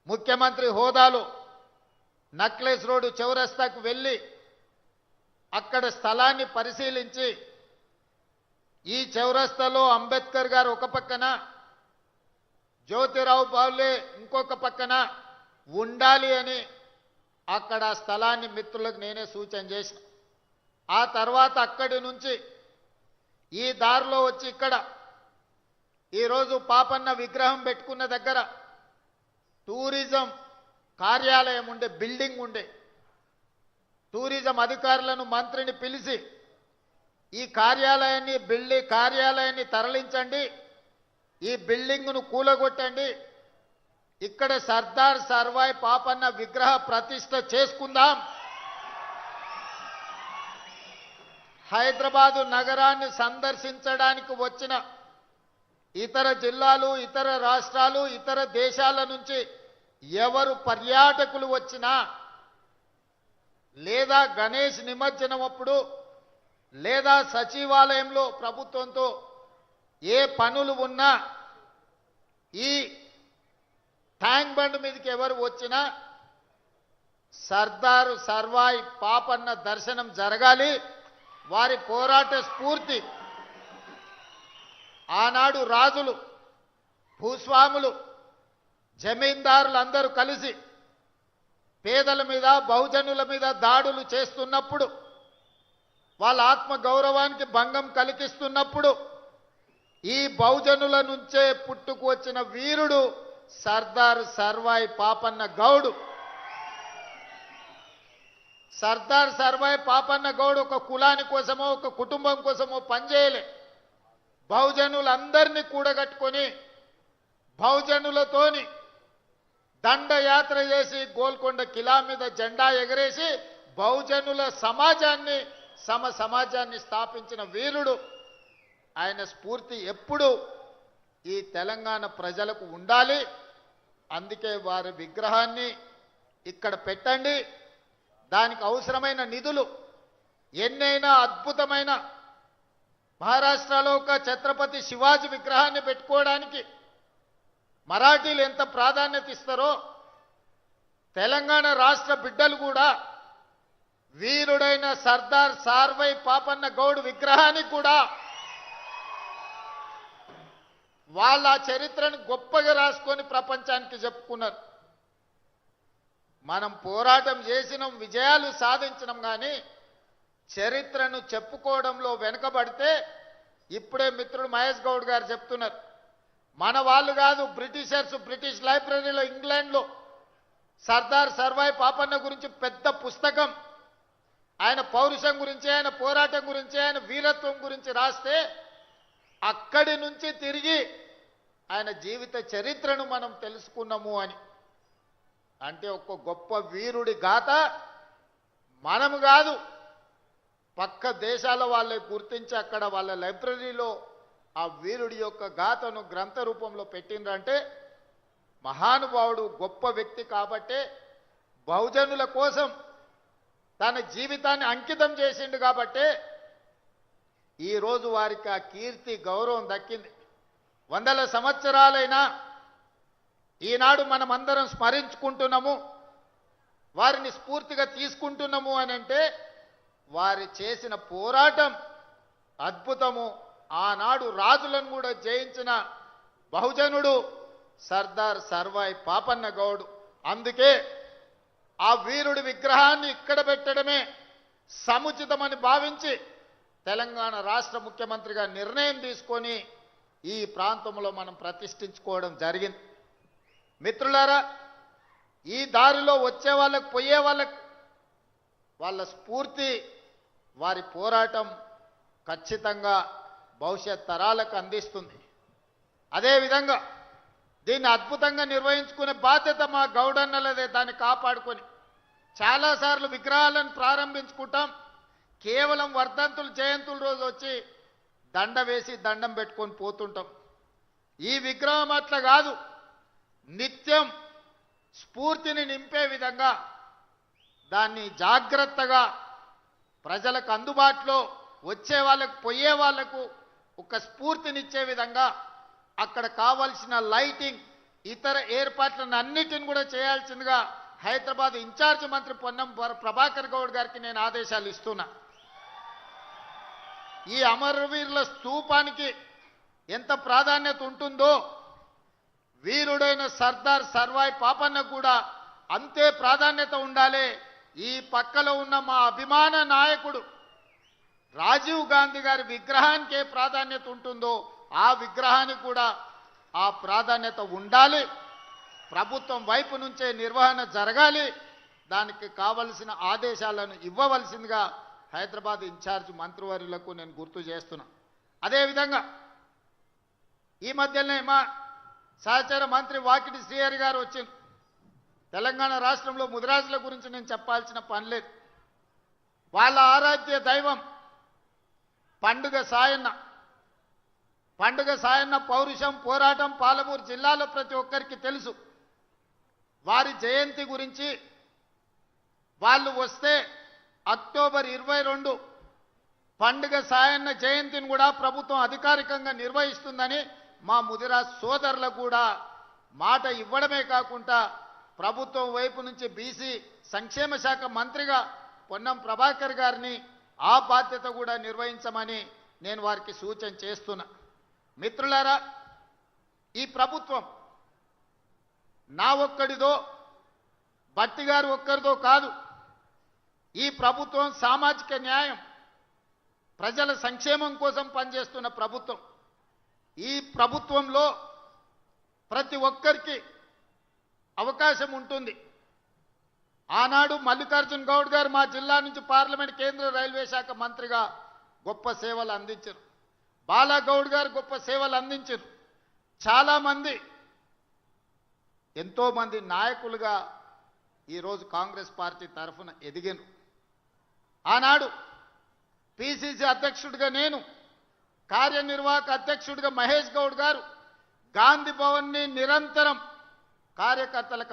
ముఖ్యమంత్రి హోదాలో necklace road చౌరస్తాకు వెళ్ళి అక్కడ స్థలాన్ని పరిశీలించి ఈ చౌరస్తాలో అంబేద్కర్ గారు ఒక పక్కన, జ్యోతిరావు బావులే ఇంకొక పక్కన ఉండాలి అని అక్కడ స్థలాన్ని మిత్రులకు నేనే సూచన చేసిన. ఆ తర్వాత అక్కడి నుంచి ఈ దారిలో వచ్చి ఇక్కడ ఈరోజు పాపన్న విగ్రహం పెట్టుకున్న దగ్గర టూరిజం కార్యాలయం ఉండే, బిల్డింగ్ ఉండే. టూరిజం అధికారులను మంత్రిని పిలిచి ఈ కార్యాలయాన్ని తరలించండి, ఈ బిల్డింగ్ను కూలగొట్టండి, ఇక్కడ సర్దార్ సర్వాయి పాపన్న విగ్రహ ప్రతిష్ఠ చేసుకుందాం. హైదరాబాదు నగరాన్ని సందర్శించడానికి వచ్చిన ఇతర జిల్లాలు, ఇతర రాష్ట్రాలు, ఇతర దేశాల నుంచి ఎవరు పర్యాటకులు వచ్చినా లేదా గణేష్ నిమజ్జనం అప్పుడు లేదా సచివాలయంలో ప్రభుత్వంతో ఏ పనులు ఉన్నా ఈ ట్యాంక్ బండ్ మీదకి ఎవరు వచ్చినా సర్దార్ సర్వాయి పాపన్న దర్శనం జరగాలి. వారి పోరాట స్ఫూర్తి ఆనాడు రాజులు, భూస్వాములు, జమీందారులు అందరూ కలిసి పేదల మీద, బహుజనుల మీద దాడులు చేస్తున్నప్పుడు, వాళ్ళ ఆత్మ గౌరవానికి భంగం కలిగిస్తున్నప్పుడు ఈ బహుజనుల నుంచే పుట్టుకు వచ్చిన వీరుడు సర్దార్ సర్వాయి పాపన్న గౌడ్. సర్దార్ సర్వాయి పాపన్న గౌడ్ ఒక కులాని కోసమో ఒక కుటుంబం కోసమో పనిచేయలే. బహుజనులందరినీ కూడగట్టుకొని బహుజనులతోని దండయాత్ర చేసి గోల్కొండ కిలా మీద జెండా ఎగరేసి బహుజనుల సమాజాన్ని, సమాజాన్ని స్థాపించిన వీరుడు. ఆయన స్ఫూర్తి ఎప్పుడు ఈ తెలంగాణ ప్రజలకు ఉండాలి. అందుకే వారి విగ్రహాన్ని ఇక్కడ పెట్టండి. దానికి అవసరమైన నిధులు ఎన్నైనా అద్భుతమైన మహారాష్ట్రలో ఒక ఛత్రపతి శివాజీ విగ్రహాన్ని పెట్టుకోవడానికి మరాఠీలు ఎంత ప్రాధాన్యత ఇస్తారో తెలంగాణ రాష్ట్ర బిడ్డలు కూడా వీరుడైన సర్దార్ సర్వాయి పాపన్న గౌడ్ విగ్రహానికి కూడా వాళ్ళ చరిత్రను గొప్పగా రాసుకొని ప్రపంచానికి చెప్పుకున్నారు. మనం పోరాటం చేసినాం, విజయాలు సాధించినాం, కానీ చరిత్రను చెప్పుకోవడంలో వెనుకబడితే ఇప్పుడే మిత్రుడు మహేష్ గౌడ్ గారు చెప్తున్నారు. మన వాళ్ళు కాదు, బ్రిటిషర్స్ బ్రిటిష్ లైబ్రరీలో ఇంగ్లాండ్లో సర్దార్ సర్వాయి పాపన్న గురించి పెద్ద పుస్తకం, ఆయన పౌరుషం గురించి, ఆయన పోరాటం గురించి, ఆయన వీరత్వం గురించి రాస్తే అక్కడి నుంచి తిరిగి ఆయన జీవిత చరిత్రను మనం తెలుసుకున్నాము అని. అంటే ఒక గొప్ప వీరుడి గాథ మనము కాదు, పక్క దేశాల వాళ్ళే గుర్తించి అక్కడ వాళ్ళ లైబ్రరీలో ఆ వీరుడి యొక్క గాథను గ్రంథ రూపంలో పెట్టిండ్రంటే మహానుభావుడు, గొప్ప వ్యక్తి కాబట్టే బహుజనుల కోసం తన జీవితాన్ని అంకితం చేసిండు కాబట్టే ఈరోజు వారికి ఆ కీర్తి, గౌరవం దక్కింది. వందల సంవత్సరాలైనా ఈనాడు మనమందరం స్మరించుకుంటున్నాము, వారిని స్ఫూర్తిగా తీసుకుంటున్నాము అని అంటే వారి చేసిన పోరాటం అద్భుతము. ఆనాడు రాజులను కూడా జయించిన బహుజనుడు సర్దార్ సర్వాయి పాపన్న గౌడ్. అందుకే ఆ వీరుడి విగ్రహాన్ని ఇక్కడ పెట్టడమే సముచితమని భావించి తెలంగాణ రాష్ట్ర ముఖ్యమంత్రిగా నిర్ణయం తీసుకొని ఈ ప్రాంతంలో మనం ప్రతిష్ఠించుకోవడం జరిగింది. మిత్రులారా, ఈ దారిలో వచ్చే వాళ్ళకు, పోయే వాళ్ళకు వాళ్ళ స్ఫూర్తి, వారి పోరాటం ఖచ్చితంగా భవిష్యత్ తరాలకు అందిస్తుంది. అదేవిధంగా దీన్ని అద్భుతంగా నిర్వహించుకునే బాధ్యత మా గౌడన్నలదే. దాన్ని కాపాడుకొని చాలాసార్లు విగ్రహాలను ప్రారంభించుకుంటాం, కేవలం వర్ధంతులు, జయంతుల రోజు వచ్చి దండ వేసి దండం పెట్టుకొని పోతుంటాం. ఈ విగ్రహం అట్లా కాదు, నిత్యం స్ఫూర్తిని నింపే విధంగా దాన్ని జాగ్రత్తగా ప్రజలకు అందుబాటులో వచ్చే వాళ్ళకు, పోయే వాళ్లకు ఒక స్ఫూర్తినిచ్చే విధంగా అక్కడ కావాల్సిన లైటింగ్, ఇతర ఏర్పాట్లను అన్నిటిని కూడా చేయాల్సిందిగా హైదరాబాద్ ఇన్ఛార్జ్ మంత్రి పొన్నం ప్రభాకర్ గౌడ్ గారికి నేను ఆదేశాలు ఇస్తున్నా. ఈ అమరవీరుల స్తూపానికి ఎంత ప్రాధాన్యత ఉంటుందో వీరుడైన సర్దార్ సర్వాయి పాపన్నకు కూడా అంతే ప్రాధాన్యత ఉండాలి. ఈ పక్కలో ఉన్న మా అభిమాన నాయకుడు రాజీవ్ గాంధీ గారి విగ్రహానికి ఏ ప్రాధాన్యత ఉంటుందో ఆ విగ్రహానికి కూడా ఆ ప్రాధాన్యత ఉండాలి. ప్రభుత్వం వైపు నుంచే నిర్వహణ జరగాలి. దానికి కావలసిన ఆదేశాలను ఇవ్వవలసిందిగా హైదరాబాద్ ఇన్ఛార్జ్ మంత్రివర్యులకు నేను గుర్తు చేస్తున్నా. అదేవిధంగా ఈ మధ్యనే మా సహచర మంత్రి వాకిటి శ్రీహరి గారు వచ్చింది. తెలంగాణ రాష్ట్రంలో ముదిరాజుల గురించి నేను చెప్పాల్సిన పని లేదు. వాళ్ళ ఆరాధ్య దైవం పండుగ సాయన్న. పండుగ సాయన్న పౌరుషం పోరాటం పాలమూరు జిల్లాలో ప్రతి ఒక్కరికి తెలుసు. వారి జయంతి గురించి వాళ్ళు వస్తే అక్టోబర్ 22 పండుగ సాయన్న జయంతిని కూడా ప్రభుత్వం అధికారికంగా నిర్వహిస్తుందని మా ముదిరాజ్ సోదరులకు కూడా మాట ఇవ్వడమే కాకుండా ప్రభుత్వం వైపు నుంచి బీసీ సంక్షేమ శాఖ మంత్రిగా పొన్నం ప్రభాకర్ గారిని ఆ బాధ్యత కూడా నిర్వహించమని నేను వారికి సూచన చేస్తున్నా. మిత్రులారా, ఈ ప్రభుత్వం నా ఒక్కడిదో భట్టి గారు ఒక్కరిదో కాదు. ఈ ప్రభుత్వం సామాజిక న్యాయం ప్రజల సంక్షేమం కోసం పనిచేస్తున్న ప్రభుత్వం. ఈ ప్రభుత్వంలో ప్రతి ఒక్కరికి అవకాశం ఉంటుంది. ఆనాడు మల్లికార్జున్ గౌడ్ గారు మా జిల్లా నుంచి పార్లమెంట్ కేంద్ర రైల్వే శాఖ మంత్రిగా గొప్ప సేవలు అందించారు. బాలాగౌడ్ గారు గొప్ప సేవలు అందించారు. చాలామంది ఎంతోమంది నాయకులుగా ఈరోజు కాంగ్రెస్ పార్టీ తరఫున ఎదిగారు. ఆనాడు పిసిసి అధ్యక్షుడిగా నేను, కార్యనిర్వాహక అధ్యక్షుడిగా మహేష్ గౌడ్ గారు గాంధీ భవన్ని నిరంతరం కార్యకర్తలకు